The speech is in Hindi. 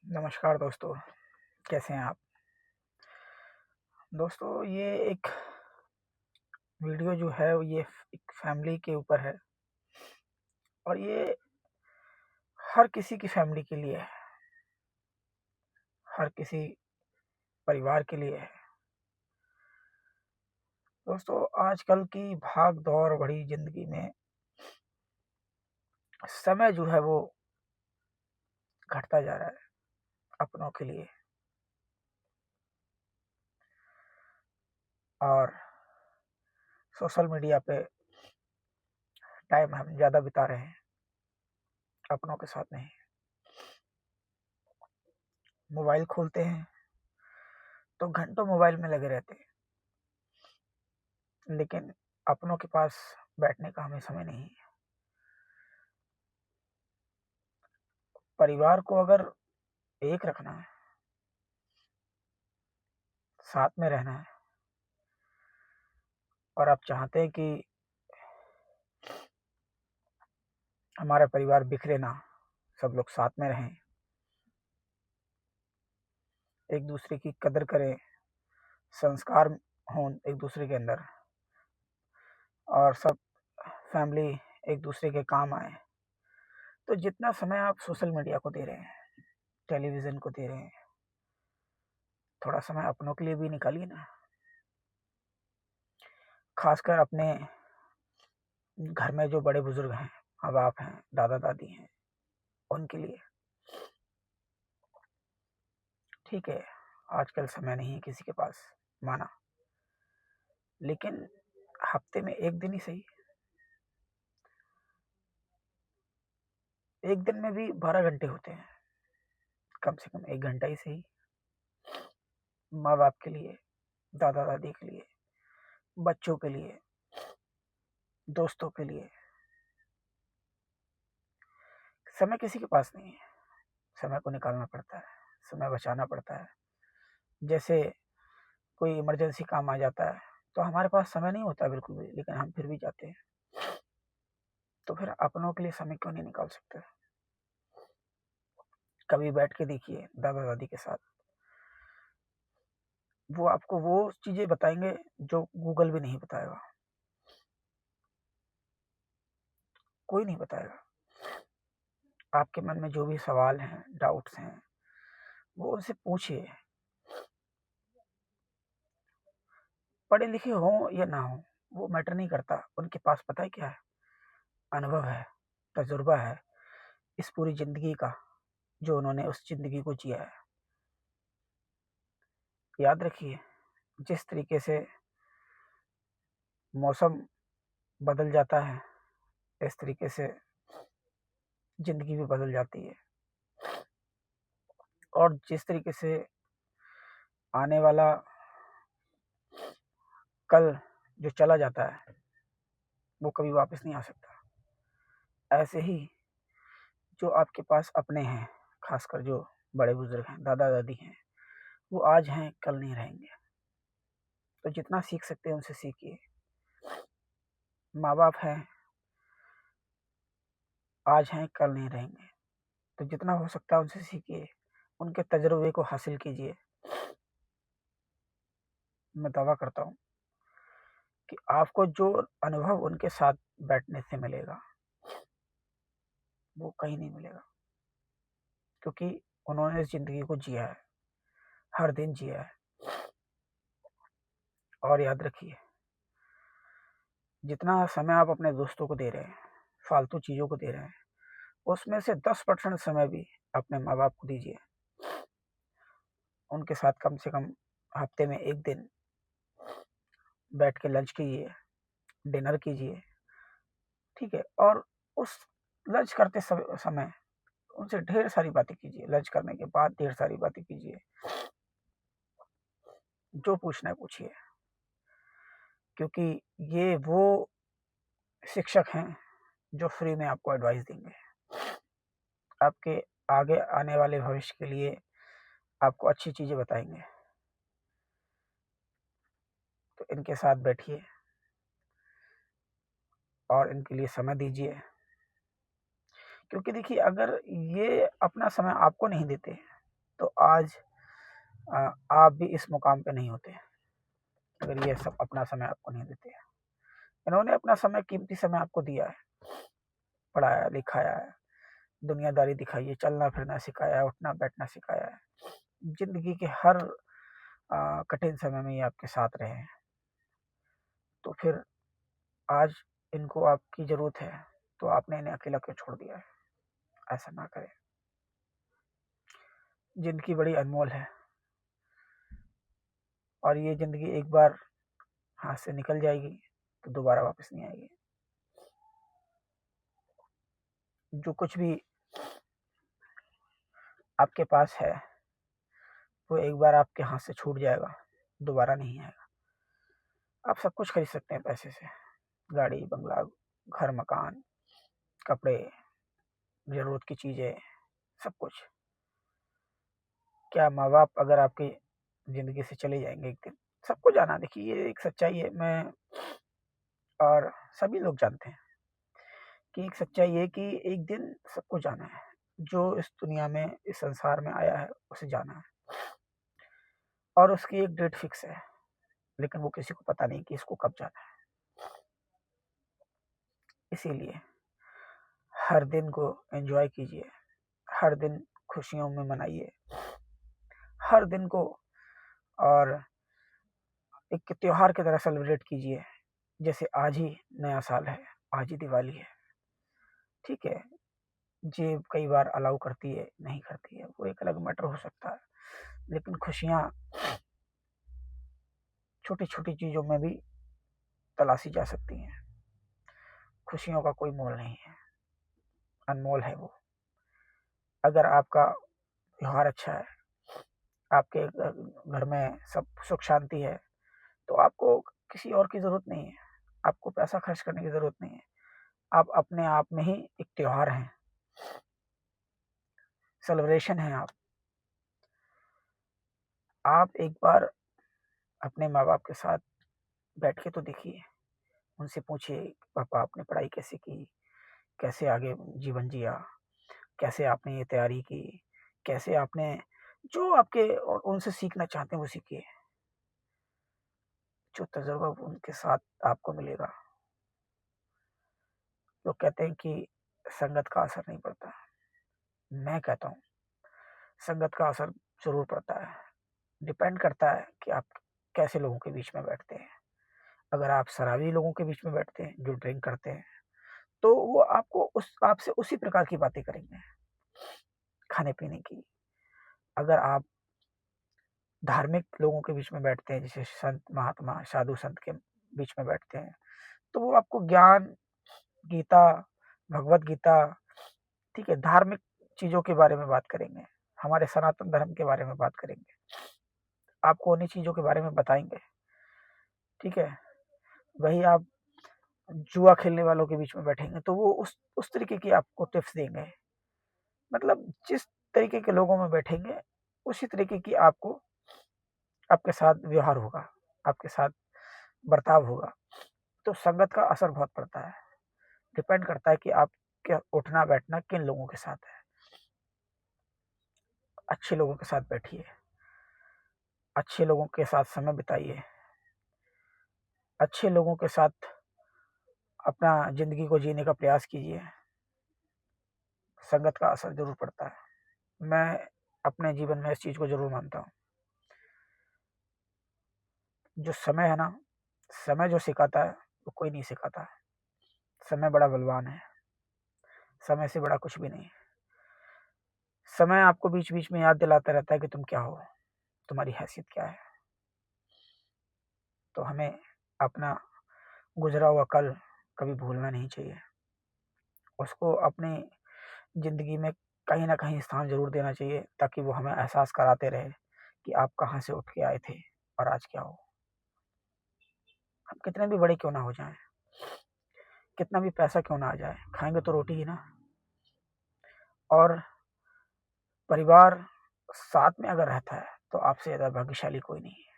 नमस्कार दोस्तों, कैसे हैं आप? दोस्तों, ये एक वीडियो जो है ये एक फैमिली के ऊपर है और ये हर किसी की फैमिली के लिए है, हर किसी परिवार के लिए है। दोस्तों, आजकल की भाग-दौड़ भरी ज़िंदगी में समय जो है वो घटता जा रहा है अपनों के लिए और सोशल मीडिया पे टाइम हम ज़्यादा बिता रहे हैं, अपनों के साथ नहीं। मोबाइल खोलते हैं तो घंटों मोबाइल में लगे रहते हैं, लेकिन अपनों के पास बैठने का हमें समय नहीं है। परिवार को अगर एक रखना है, साथ में रहना है और आप चाहते हैं कि हमारा परिवार बिखरे ना, सब लोग साथ में रहें, एक दूसरे की कदर करें, संस्कार हों एक दूसरे के अंदर और सब फैमिली एक दूसरे के काम आए, तो जितना समय आप सोशल मीडिया को दे रहे हैं, टेलीविज़न को दे रहे हैं, थोड़ा समय अपनों के लिए भी निकालिए ना। खासकर अपने घर में जो बड़े बुजुर्ग हैं, माँ-बाप हैं, दादा-दादी हैं, उनके लिए। ठीक है, आजकल समय नहीं है किसी के पास, माना, लेकिन हफ्ते में 1 दिन ही सही, 1 दिन में भी 12 घंटे होते हैं, कम से कम 1 घंटा ही सही, माँ-बाप के लिए, दादा-दादी के लिए, बच्चों के लिए, दोस्तों के लिए। समय किसी के पास नहीं है, समय को निकालना पड़ता है, समय बचाना पड़ता है। जैसे कोई इमरजेंसी काम आ जाता है, तो हमारे पास समय नहीं होता बिल्कुल भी, लेकिन हम फिर भी जाते हैं। तो फिर अपनों के लिए समय क्यों नहीं निकाल सकते? कभी बैठ के देखिए दादा-दादी के साथ, वो आपको वो चीज़ें बताएँगे जो गूगल भी नहीं बताएगा, कोई नहीं बताएगा। आपके मन में जो भी सवाल हैं, डाउट्स हैं, वो उनसे पूछिए। पढ़े लिखे हों या ना हों, वो मैटर नहीं करता। उनके पास पता है क्या है? अनुभव है, तजुर्बा है इस पूरी ज़िंदगी का, जो उन्होंने उस ज़िंदगी को जिया है। याद रखिए, जिस तरीके से मौसम बदल जाता है, इस तरीके से ज़िंदगी भी बदल जाती है और जिस तरीके से आने वाला कल जो चला जाता है, वो कभी वापस नहीं आ सकता। ऐसे ही जो आपके पास अपने हैं, खासकर जो बड़े-बुज़ुर्ग हैं, दादा-दादी हैं, वो आज हैं, कल नहीं रहेंगे। तो जितना सीख सकते हैं उनसे सीखिए। माँ-बाप हैं, आज हैं, कल नहीं रहेंगे। तो जितना हो सकता है उनसे सीखिए, उनके तजुर्बे को हासिल कीजिए। मैं दावा करता हूँ कि आपको जो अनुभव उनके साथ बैठने से मिलेगा, वो कहीं नहीं मिलेगा, क्योंकि उन्होंने इस ज़िंदगी को जिया है, हर दिन जिया है। और याद रखिए, जितना समय आप अपने दोस्तों को दे रहे हैं, फालतू चीज़ों को दे रहे हैं, उसमें से 10% समय भी अपने माँ-बाप को दीजिए। उनके साथ कम से कम हफ्ते में 1 दिन बैठ के लंच कीजिए, डिनर कीजिए, ठीक है? और उस लंच करते समय उनसे ढेर सारी बातें कीजिए, लंच करने के बाद ढेर सारी बातें कीजिए। जो पूछना है पूछिए, क्योंकि ये वो शिक्षक हैं जो फ्री में आपको एडवाइस देंगे। आपके आगे आने वाले भविष्य के लिए आपको अच्छी चीज़ें बताएँगे। तो इनके साथ बैठिए और इनके लिए समय दीजिए। क्योंकि देखिए, अगर ये अपना समय आपको नहीं देते, तो आज आप भी इस मुकाम पे नहीं होते अगर ये सब अपना समय आपको नहीं देते। इन्होंने अपना समय, कीमती समय आपको दिया है, पढ़ाया लिखाया है, दुनियादारी दिखाई है, चलना फिरना सिखाया है, उठना बैठना सिखाया है, जिंदगी के हर कठिन समय में ये आपके साथ रहे हैं। तो फिर आज इनको आपकी जरूरत है तो आपने इन्हें अकेला क्यों छोड़ दिया है? ऐसा ना करें। जिंदगी बड़ी अनमोल है और ये जिंदगी एक बार हाथ से निकल जाएगी तो दोबारा वापस नहीं आएगी। जो कुछ भी आपके पास है वो एक बार आपके हाथ से छूट जाएगा, दोबारा नहीं आएगा। आप सब कुछ खरीद सकते हैं पैसे से, गाड़ी बंगला, घर मकान, कपड़े, जरूरत की चीजें, सब कुछ। क्या माँ बाप अगर आपकी जिंदगी से चले जाएंगे एक दिन? सबको जाना, देखिए ये एक सच्चाई है। मैं और सभी लोग जानते हैं कि एक सच्चाई है कि एक दिन सबको जाना है। जो इस दुनिया में, इस संसार में आया है उसे जाना है और उसकी एक डेट फिक्स है, लेकिन वो किसी को पता नहीं कि इसको कब जाना है। इसीलिए हर दिन को एंजॉय कीजिए, हर दिन खुशियों में मनाइए, हर दिन को और एक त्योहार की तरह सेलिब्रेट कीजिए। जैसे आज ही नया साल है, आज ही दिवाली है, ठीक है। जेब कई बार अलाउ करती है, नहीं करती है, वो एक अलग मैटर हो सकता है, लेकिन खुशियाँ छोटी छोटी चीज़ों में भी तलाशी जा सकती हैं। खुशियों का कोई मोल नहीं है, अनमोल है वो। अगर आपका व्यवहार अच्छा है, आपके घर में सब सुख शांति है, तो आपको किसी और की ज़रूरत नहीं है, आपको पैसा खर्च करने की ज़रूरत नहीं है। आप अपने आप में ही एक त्योहार हैं, सेलिब्रेशन है आप। आप एक बार अपने माँ बाप के साथ बैठ के तो देखिए, उनसे पूछिए, पापा आपने पढ़ाई कैसे की, कैसे आगे जीवन जिया, कैसे आपने ये तैयारी की, कैसे आपने जो आपके और उनसे सीखना चाहते हैं वो सीखिए। जो तजुर्बा उनके साथ आपको मिलेगा। लोग कहते हैं कि संगत का असर नहीं पड़ता, मैं कहता हूँ संगत का असर जरूर पड़ता है। डिपेंड करता है कि आप कैसे लोगों के बीच में बैठते हैं। अगर आप शराबी लोगों के बीच में बैठते हैं जो ड्रिंक करते हैं, तो वो आपको आपसे उसी प्रकार की बातें करेंगे, खाने पीने की। अगर आप धार्मिक लोगों के बीच में बैठते हैं, जैसे संत महात्मा साधु संत के बीच में बैठते हैं, तो वो आपको ज्ञान, गीता, भगवत गीता, ठीक है, धार्मिक चीजों के बारे में बात करेंगे, हमारे सनातन धर्म के बारे में बात करेंगे, आपको उन्हीं चीजों के बारे में बताएंगे, ठीक है। वही आप जुआ खेलने वालों के बीच में बैठेंगे तो वो उस तरीके की आपको टिप्स देंगे। मतलब जिस तरीके के लोगों में बैठेंगे उसी तरीके की आपको, आपके साथ व्यवहार होगा, आपके साथ बर्ताव होगा। तो संगत का असर बहुत पड़ता है। डिपेंड करता है कि आप क्या उठना बैठना किन लोगों के साथ है। अच्छे लोगों के साथ बैठिए, अच्छे लोगों के साथ समय बिताइए, अच्छे लोगों के साथ अपना जिंदगी को जीने का प्रयास कीजिए। संगत का असर जरूर पड़ता है। मैं अपने जीवन में इस चीज को जरूर मानता हूँ। जो समय है ना, समय जो सिखाता है वो कोई नहीं सिखाता। समय बड़ा बलवान है, समय से बड़ा कुछ भी नहीं। समय आपको बीच बीच में याद दिलाता रहता है कि तुम क्या हो, तुम्हारी हैसियत क्या है। तो हमें अपना गुजरा हुआ कल कभी भूलना नहीं चाहिए। उसको अपनी जिंदगी में कहीं ना कहीं स्थान जरूर देना चाहिए, ताकि वो हमें एहसास कराते रहे कि आप कहाँ से उठ के आए थे और आज क्या हो। हम कितने भी बड़े क्यों ना हो जाएं, कितना भी पैसा क्यों ना आ जाए, खाएंगे तो रोटी ही ना। और परिवार साथ में अगर रहता है तो आपसे ज़्यादा भाग्यशाली कोई नहीं है।